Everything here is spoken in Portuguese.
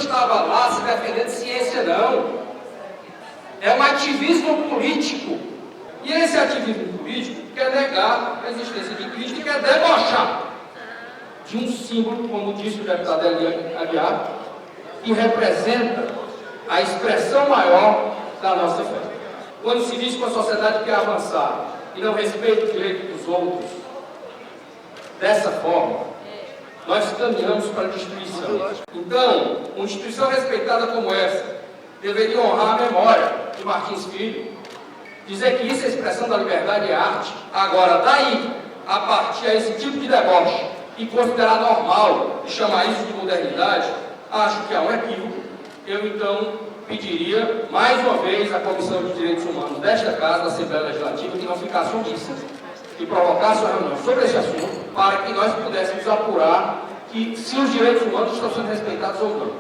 estava lá se defendendo ciência, não. É um ativismo político. E esse ativismo político quer negar a existência de Cristo e quer debochar de um símbolo, como disse o deputado Eliane Aguiar, que representa a expressão maior da nossa fé. Quando se diz que a sociedade quer avançar e não respeita o direito dos outros, dessa forma, nós caminhamos para a destruição. Então, uma instituição respeitada como essa deveria honrar a memória de Martins Filho, dizer que isso é expressão da liberdade e arte. Agora, daí, a partir a esse tipo de deboche e considerar normal e chamar isso de modernidade, acho que há um equívoco. Eu, então, pediria, mais uma vez, à Comissão de Direitos Humanos desta Casa, da Assembleia Legislativa, que não ficasse omissa, que provocasse uma reunião sobre esse assunto, para que nós pudéssemos apurar que se os direitos humanos estão sendo respeitados ou não.